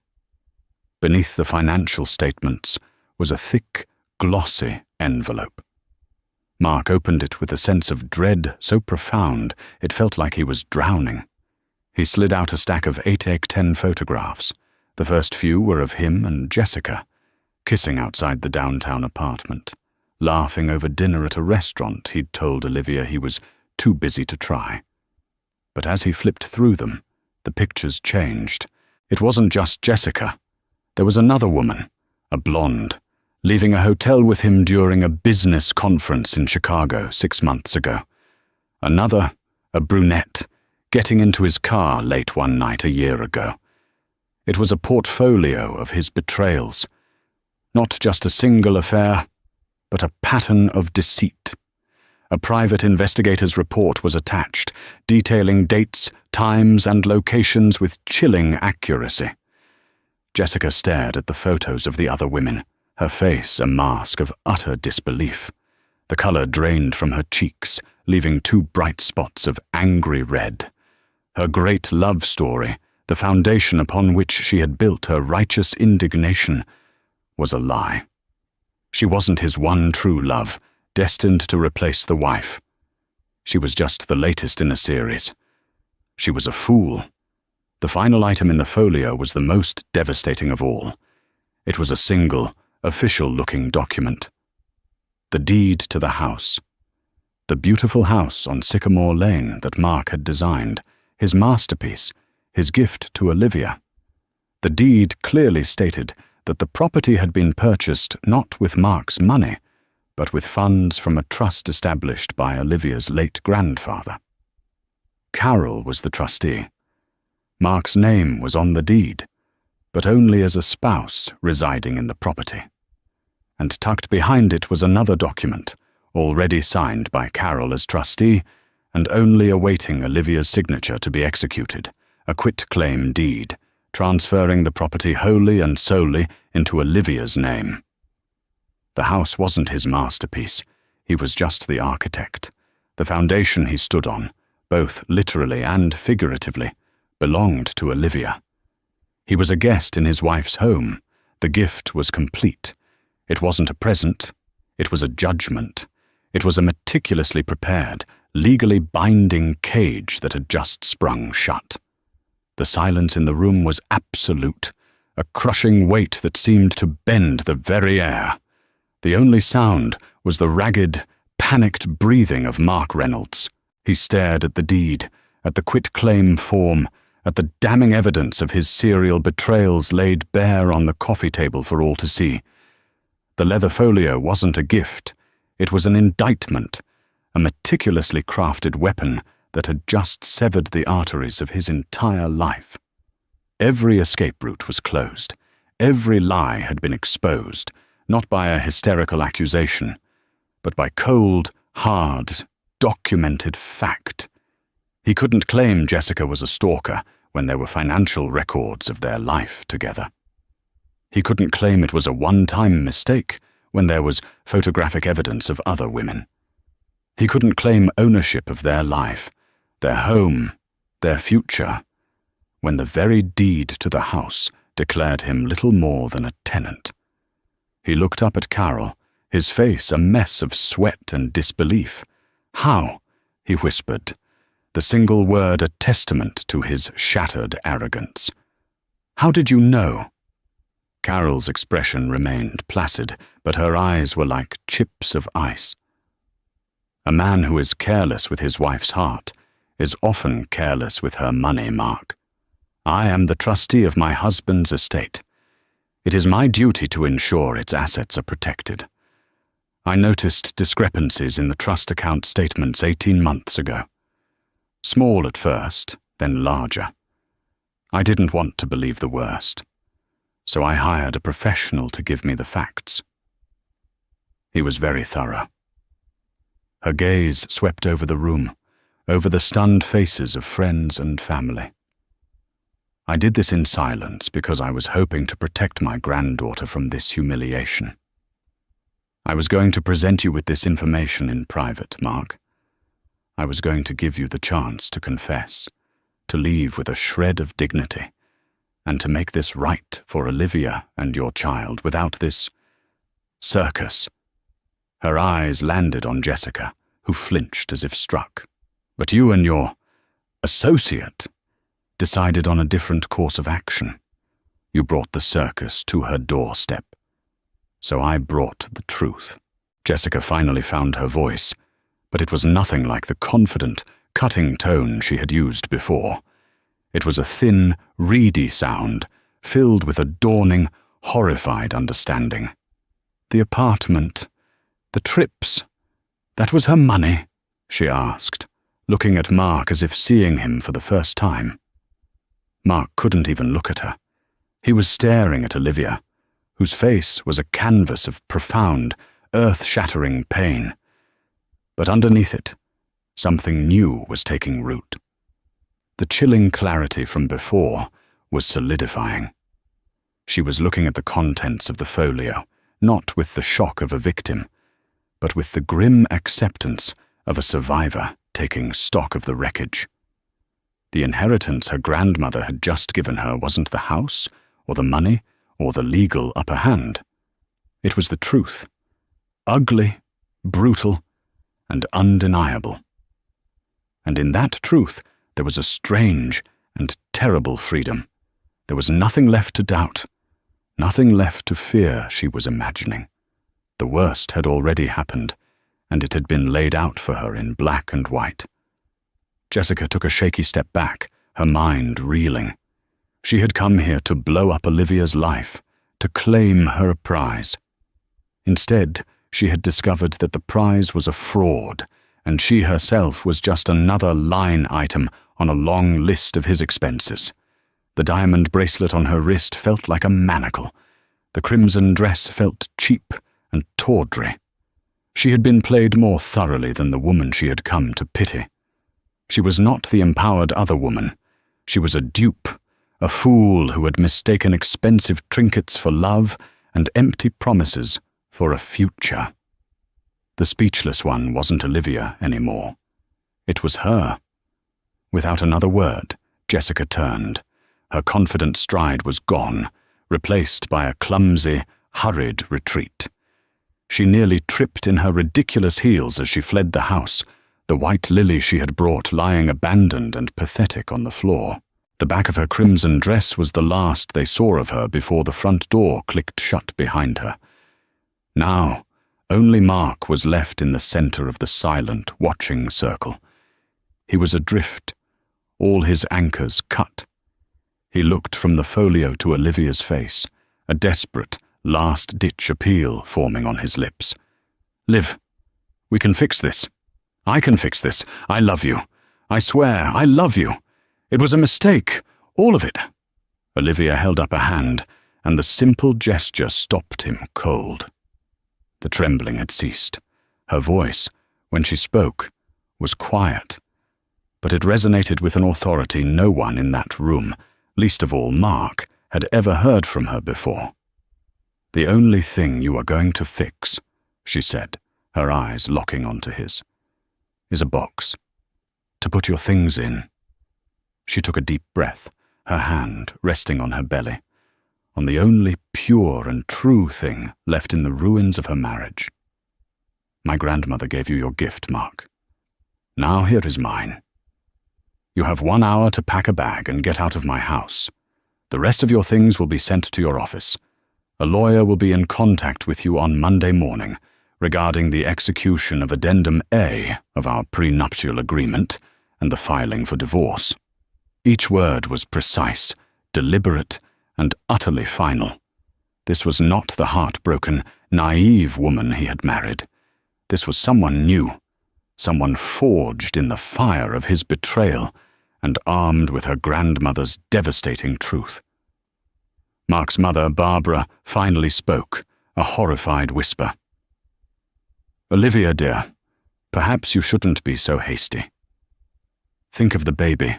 Beneath the financial statements was a thick, glossy envelope. Mark opened it with a sense of dread so profound it felt like he was drowning. He slid out a stack of 8x10 photographs. The first few were of him and Jessica, kissing outside the downtown apartment, laughing over dinner at a restaurant he'd told Olivia he was too busy to try. But as he flipped through them, the pictures changed. It wasn't just Jessica. There was another woman, a blonde, leaving a hotel with him during a business conference in Chicago 6 months ago. Another, a brunette, getting into his car late one night a year ago. It was a portfolio of his betrayals. Not just a single affair, but a pattern of deceit. A private investigator's report was attached, detailing dates, times, and locations with chilling accuracy. Jessica stared at the photos of the other women, her face a mask of utter disbelief. The color drained from her cheeks, leaving 2 bright spots of angry red. Her great love story, the foundation upon which she had built her righteous indignation, was a lie. She wasn't his one true love, destined to replace the wife. She was just the latest in a series. She was a fool. The final item in the folio was the most devastating of all. It was a single, official-looking document. The deed to the house. The beautiful house on Sycamore Lane that Mark had designed, his masterpiece, his gift to Olivia. The deed clearly stated that the property had been purchased not with Mark's money, but with funds from a trust established by Olivia's late grandfather. Carol was the trustee. Mark's name was on the deed, but only as a spouse residing in the property. And tucked behind it was another document, already signed by Carol as trustee, and only awaiting Olivia's signature to be executed, a quitclaim deed, transferring the property wholly and solely into Olivia's name. The house wasn't his masterpiece. He was just the architect. The foundation he stood on, both literally and figuratively, belonged to Olivia. He was a guest in his wife's home. The gift was complete. It wasn't a present. It was a judgment. It was a meticulously prepared, legally binding cage that had just sprung shut. The silence in the room was absolute, a crushing weight that seemed to bend the very air. The only sound was the ragged, panicked breathing of Mark Reynolds. He stared at the deed, at the quitclaim form, at the damning evidence of his serial betrayals laid bare on the coffee table for all to see. The leather folio wasn't a gift. It was an indictment, a meticulously crafted weapon that had just severed the arteries of his entire life. Every escape route was closed. Every lie had been exposed, not by a hysterical accusation, but by cold, hard, documented fact. He couldn't claim Jessica was a stalker when there were financial records of their life together. He couldn't claim it was a one-time mistake when there was photographic evidence of other women. He couldn't claim ownership of their life, their home, their future, when the very deed to the house declared him little more than a tenant. He looked up at Carol, his face a mess of sweat and disbelief. "How?" he whispered, the single word a testament to his shattered arrogance. "How did you know?" Carol's expression remained placid, but her eyes were like chips of ice. A man who is careless with his wife's heart is often careless with her money, Mark. I am the trustee of my husband's estate. It is my duty to ensure its assets are protected. I noticed discrepancies in the trust account statements 18 months ago. Small at first, then larger. I didn't want to believe the worst, so I hired a professional to give me the facts. He was very thorough. Her gaze swept over the room, over the stunned faces of friends and family. I did this in silence because I was hoping to protect my granddaughter from this humiliation. I was going to present you with this information in private, Mark. I was going to give you the chance to confess, to leave with a shred of dignity, and to make this right for Olivia and your child without this circus. Her eyes landed on Jessica, who flinched as if struck. But you and your associate decided on a different course of action. You brought the circus to her doorstep. So I brought the truth. Jessica finally found her voice, but it was nothing like the confident, cutting tone she had used before. It was a thin, reedy sound, filled with a dawning, horrified understanding. The apartment, the trips, that was her money, she asked, looking at Mark as if seeing him for the first time. Mark couldn't even look at her. He was staring at Olivia, whose face was a canvas of profound, earth-shattering pain. But underneath it, something new was taking root. The chilling clarity from before was solidifying. She was looking at the contents of the folio, not with the shock of a victim, but with the grim acceptance of a survivor taking stock of the wreckage. The inheritance her grandmother had just given her wasn't the house, or the money, or the legal upper hand. It was the truth. Ugly, brutal, and undeniable. And in that truth there was a strange and terrible freedom. There was nothing left to doubt, nothing left to fear she was imagining. The worst had already happened, and it had been laid out for her in black and white. Jessica took a shaky step back, her mind reeling. She had come here to blow up Olivia's life, to claim her prize. Instead, she had discovered that the prize was a fraud, and she herself was just another line item on a long list of his expenses. The diamond bracelet on her wrist felt like a manacle. The crimson dress felt cheap and tawdry. She had been played more thoroughly than the woman she had come to pity. She was not the empowered other woman. She was a dupe, a fool who had mistaken expensive trinkets for love and empty promises for a future. The speechless one wasn't Olivia anymore. It was her. Without another word, Jessica turned. Her confident stride was gone, replaced by a clumsy, hurried retreat. She nearly tripped in her ridiculous heels as she fled the house, the white lily she had brought lying abandoned and pathetic on the floor. The back of her crimson dress was the last they saw of her before the front door clicked shut behind her. Now, only Mark was left in the center of the silent, watching circle. He was adrift, all his anchors cut. He looked from the folio to Olivia's face, a desperate, last-ditch appeal forming on his lips. "Liv, we can fix this. I can fix this. I love you. I swear, I love you. It was a mistake, all of it." Olivia held up a hand, and the simple gesture stopped him cold. The trembling had ceased. Her voice, when she spoke, was quiet, but it resonated with an authority no one in that room, least of all Mark, had ever heard from her before. "The only thing you are going to fix," she said, her eyes locking onto his, "is a box. To put your things in." She took a deep breath, her hand resting on her belly, on the only pure and true thing left in the ruins of her marriage. "My grandmother gave you your gift, Mark. Now here is mine. You have 1 hour to pack a bag and get out of my house. The rest of your things will be sent to your office. A lawyer will be in contact with you on Monday morning regarding the execution of Addendum A of our prenuptial agreement and the filing for divorce." Each word was precise, deliberate, and utterly final. This was not the heartbroken, naive woman he had married. This was someone new, someone forged in the fire of his betrayal and armed with her grandmother's devastating truth. Mark's mother, Barbara, finally spoke, a horrified whisper. "Olivia, dear, perhaps you shouldn't be so hasty. Think of the baby."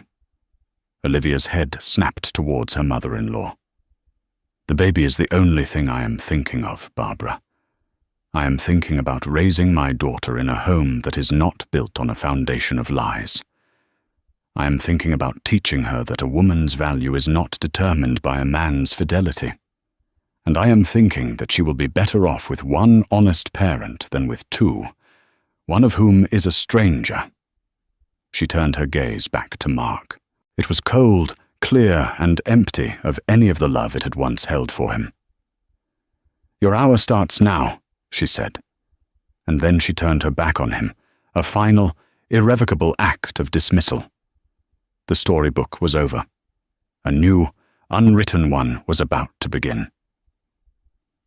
Olivia's head snapped towards her mother-in-law. "The baby is the only thing I am thinking of, Barbara. I am thinking about raising my daughter in a home that is not built on a foundation of lies. I am thinking about teaching her that a woman's value is not determined by a man's fidelity. And I am thinking that she will be better off with one honest parent than with two, one of whom is a stranger." She turned her gaze back to Mark. It was cold, clear, and empty of any of the love it had once held for him. "Your hour starts now," she said. And then she turned her back on him, a final, irrevocable act of dismissal. The storybook was over. A new, unwritten one was about to begin.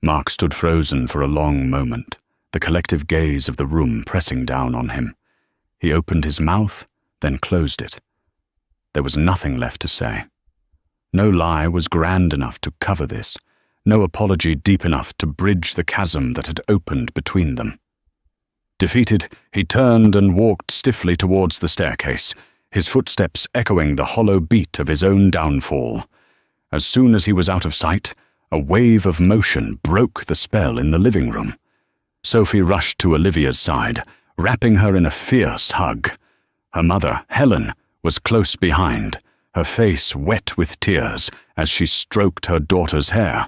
Mark stood frozen for a long moment, the collective gaze of the room pressing down on him. He opened his mouth, then closed it. There was nothing left to say. No lie was grand enough to cover this, no apology deep enough to bridge the chasm that had opened between them. Defeated, he turned and walked stiffly towards the staircase, his footsteps echoing the hollow beat of his own downfall. As soon as he was out of sight, a wave of motion broke the spell in the living room. Sophie rushed to Olivia's side, wrapping her in a fierce hug. Her mother, Helen, was close behind, her face wet with tears as she stroked her daughter's hair.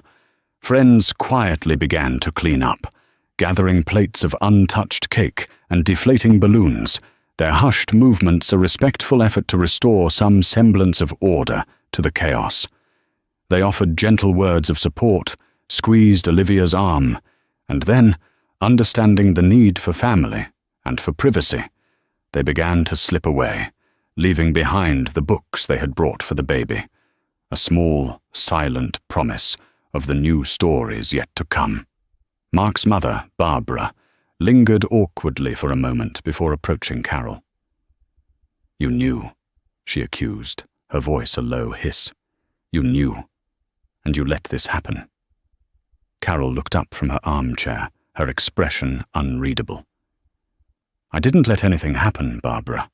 Friends quietly began to clean up, gathering plates of untouched cake and deflating balloons, their hushed movements a respectful effort to restore some semblance of order to the chaos. They offered gentle words of support, squeezed Olivia's arm, and then, understanding the need for family and for privacy, they began to slip away, leaving behind the books they had brought for the baby, a small, silent promise of the new stories yet to come. Mark's mother, Barbara, lingered awkwardly for a moment before approaching Carol. "You knew," she accused, her voice a low hiss. "You knew, and you let this happen." Carol looked up from her armchair, her expression unreadable. "I didn't let anything happen, Barbara.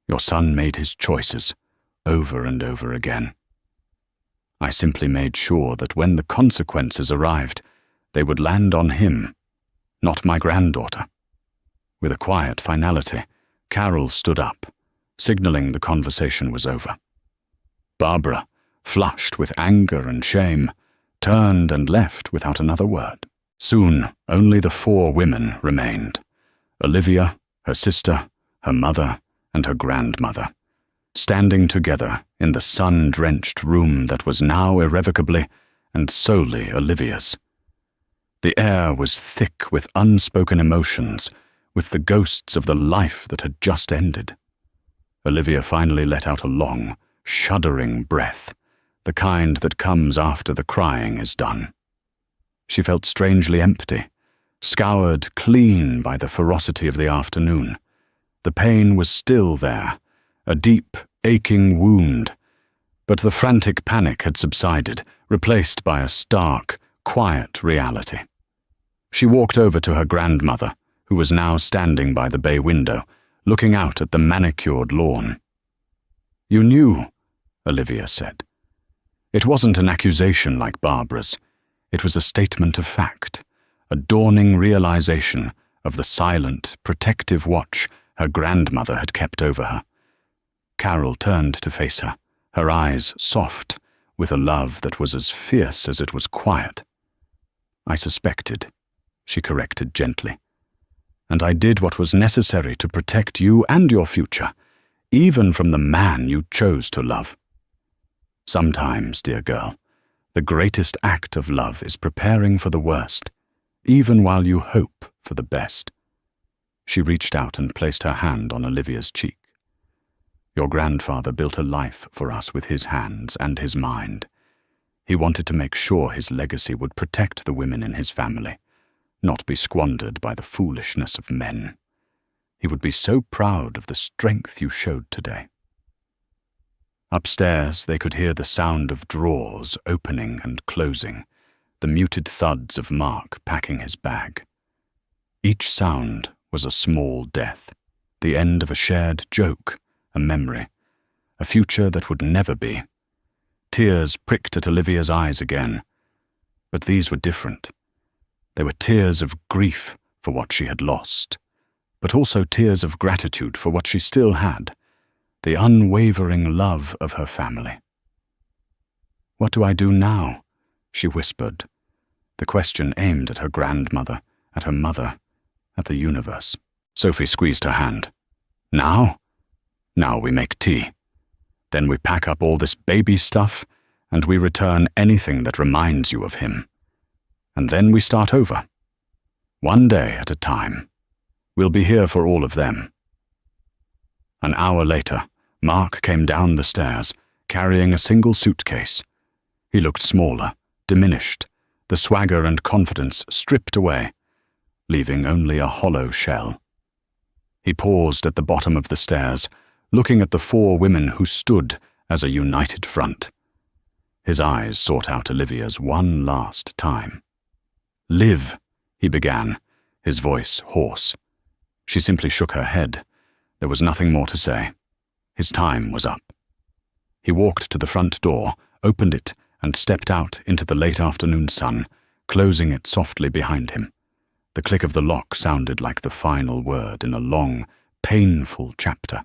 Your son made his choices, over and over again. I simply made sure that when the consequences arrived, they would land on him, not my granddaughter." With a quiet finality, Carol stood up, signaling the conversation was over. Barbara, flushed with anger and shame, turned and left without another word. Soon, only the 4 women remained: Olivia, her sister, her mother, and her grandmother, standing together in the sun-drenched room that was now irrevocably and solely Olivia's. The air was thick with unspoken emotions, with the ghosts of the life that had just ended. Olivia finally let out a long, shuddering breath, the kind that comes after the crying is done. She felt strangely empty, scoured clean by the ferocity of the afternoon. The pain was still there, a deep, aching wound, but the frantic panic had subsided, replaced by a stark, quiet reality. She walked over to her grandmother, who was now standing by the bay window, looking out at the manicured lawn. "You knew," Olivia said. It wasn't an accusation like Barbara's. It was a statement of fact, a dawning realization of the silent, protective watch her grandmother had kept over her. Carol turned to face her, her eyes soft, with a love that was as fierce as it was quiet. "I suspected," she corrected gently. "And I did what was necessary to protect you and your future, even from the man you chose to love. Sometimes, dear girl, the greatest act of love is preparing for the worst, even while you hope for the best." She reached out and placed her hand on Olivia's cheek. "Your grandfather built a life for us with his hands and his mind. He wanted to make sure his legacy would protect the women in his family, not be squandered by the foolishness of men. He would be so proud of the strength you showed today." Upstairs, they could hear the sound of drawers opening and closing, the muted thuds of Mark packing his bag. Each sound was a small death, the end of a shared joke, a memory, a future that would never be. Tears pricked at Olivia's eyes again, but these were different. They were tears of grief for what she had lost, but also tears of gratitude for what she still had, the unwavering love of her family. "What do I do now?" she whispered, the question aimed at her grandmother, at her mother, at the universe. Sophie squeezed her hand. "Now? Now we make tea. Then we pack up all this baby stuff, and we return anything that reminds you of him. And then we start over. One day at a time. We'll be here for all of them." An hour later, Mark came down the stairs, carrying a single suitcase. He looked smaller, diminished, the swagger and confidence stripped away, leaving only a hollow shell. He paused at the bottom of the stairs, looking at the 4 women who stood as a united front. His eyes sought out Olivia's one last time. "Liv," he began, his voice hoarse. She simply shook her head. There was nothing more to say. His time was up. He walked to the front door, opened it, and stepped out into the late afternoon sun, closing it softly behind him. The click of the lock sounded like the final word in a long, painful chapter.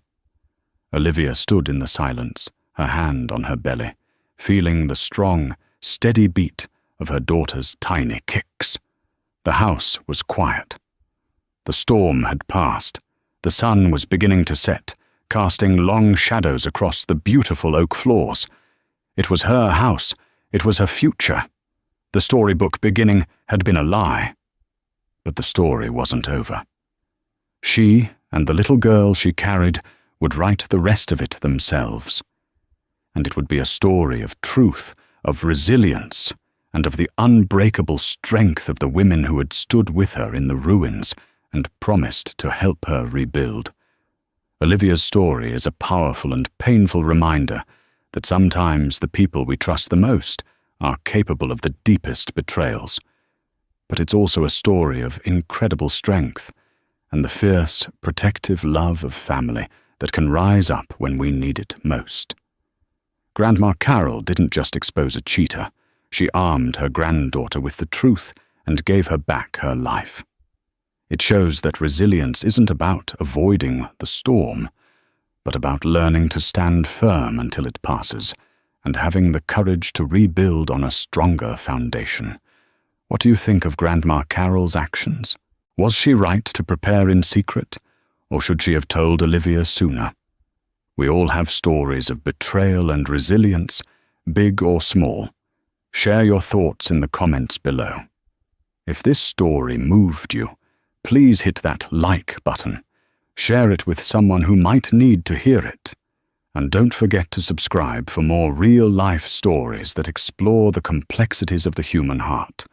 Olivia stood in the silence, her hand on her belly, feeling the strong, steady beat of her daughter's tiny kicks. The house was quiet. The storm had passed. The sun was beginning to set, casting long shadows across the beautiful oak floors. It was her house. It was her future. The storybook beginning had been a lie. But the story wasn't over. She and the little girl she carried would write the rest of it themselves. And it would be a story of truth, of resilience, and of the unbreakable strength of the women who had stood with her in the ruins and promised to help her rebuild. Olivia's story is a powerful and painful reminder that sometimes the people we trust the most are capable of the deepest betrayals. But it's also a story of incredible strength and the fierce, protective love of family that can rise up when we need it most. Grandma Carol didn't just expose a cheater. She armed her granddaughter with the truth and gave her back her life. It shows that resilience isn't about avoiding the storm, but about learning to stand firm until it passes and having the courage to rebuild on a stronger foundation. What do you think of Grandma Carol's actions? Was she right to prepare in secret, or should she have told Olivia sooner? We all have stories of betrayal and resilience, big or small. Share your thoughts in the comments below. If this story moved you, please hit that like button. Share it with someone who might need to hear it. And don't forget to subscribe for more real-life stories that explore the complexities of the human heart.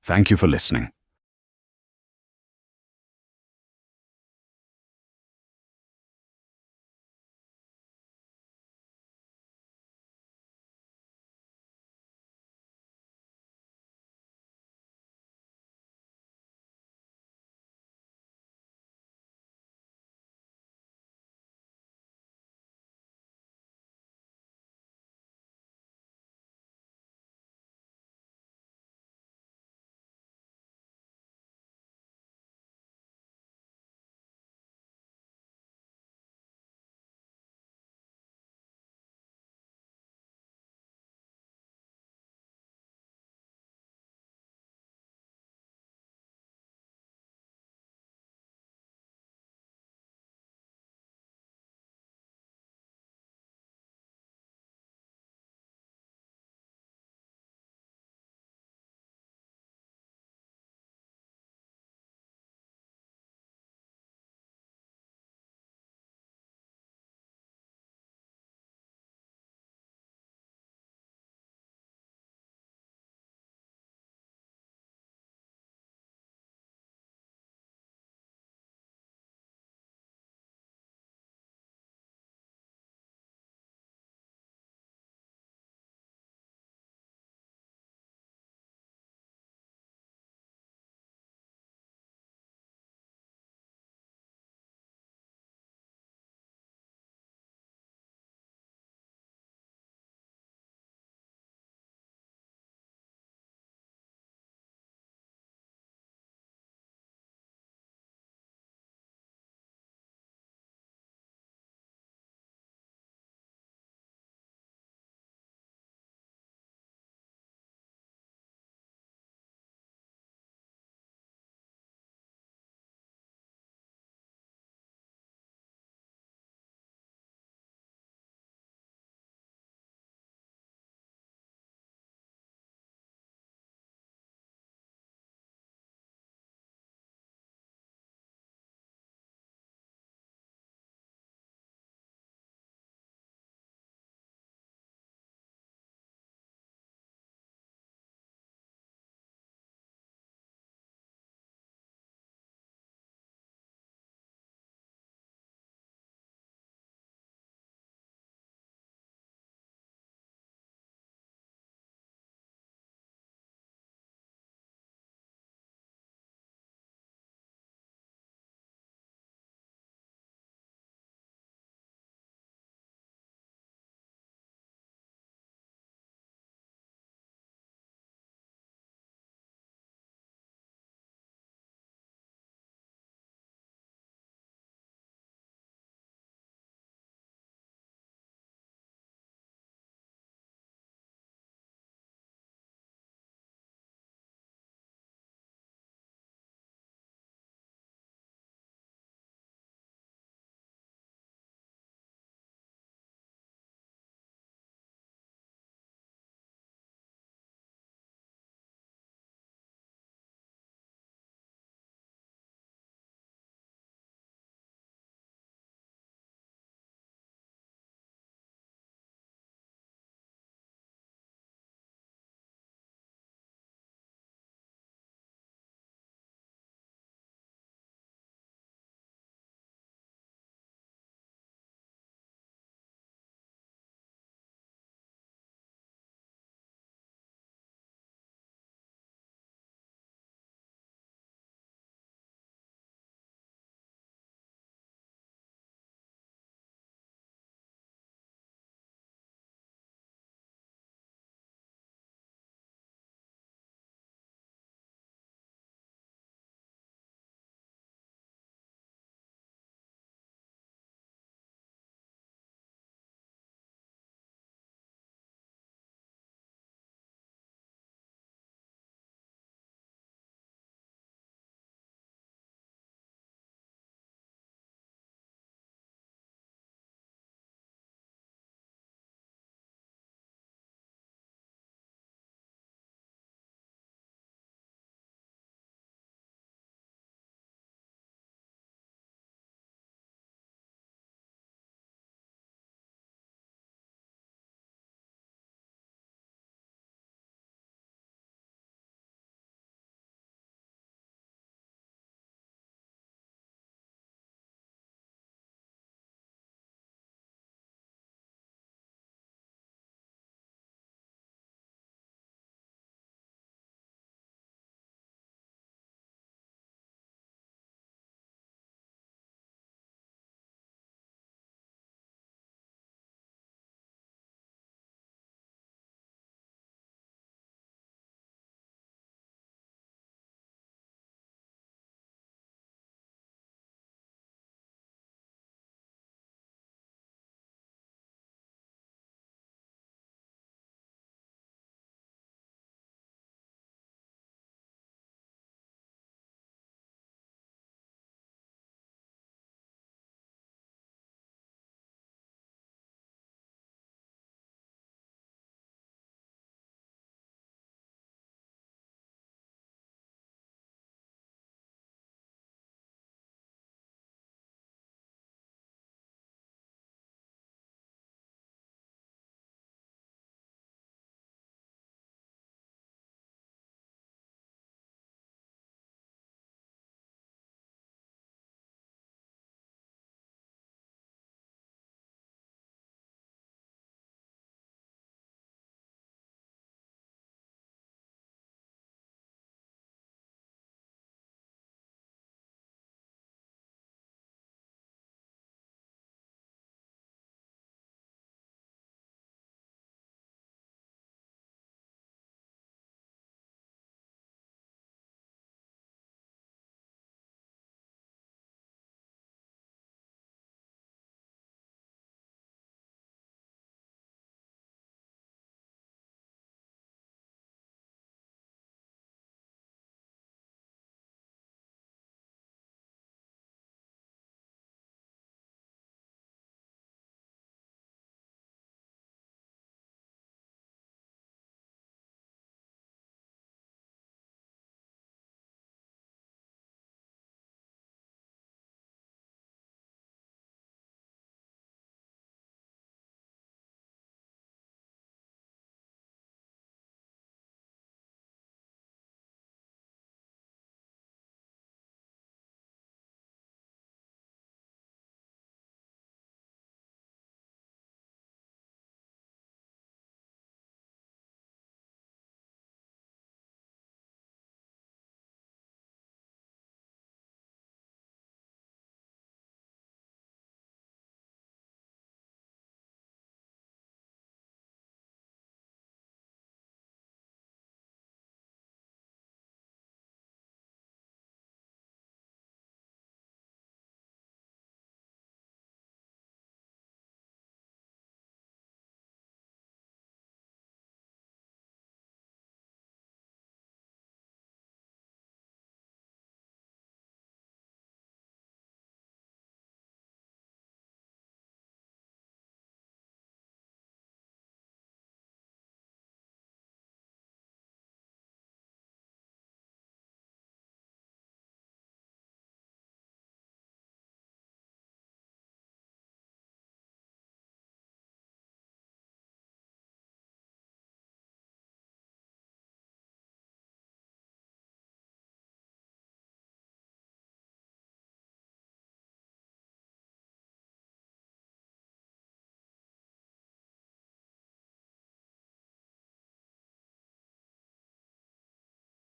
Thank you for listening.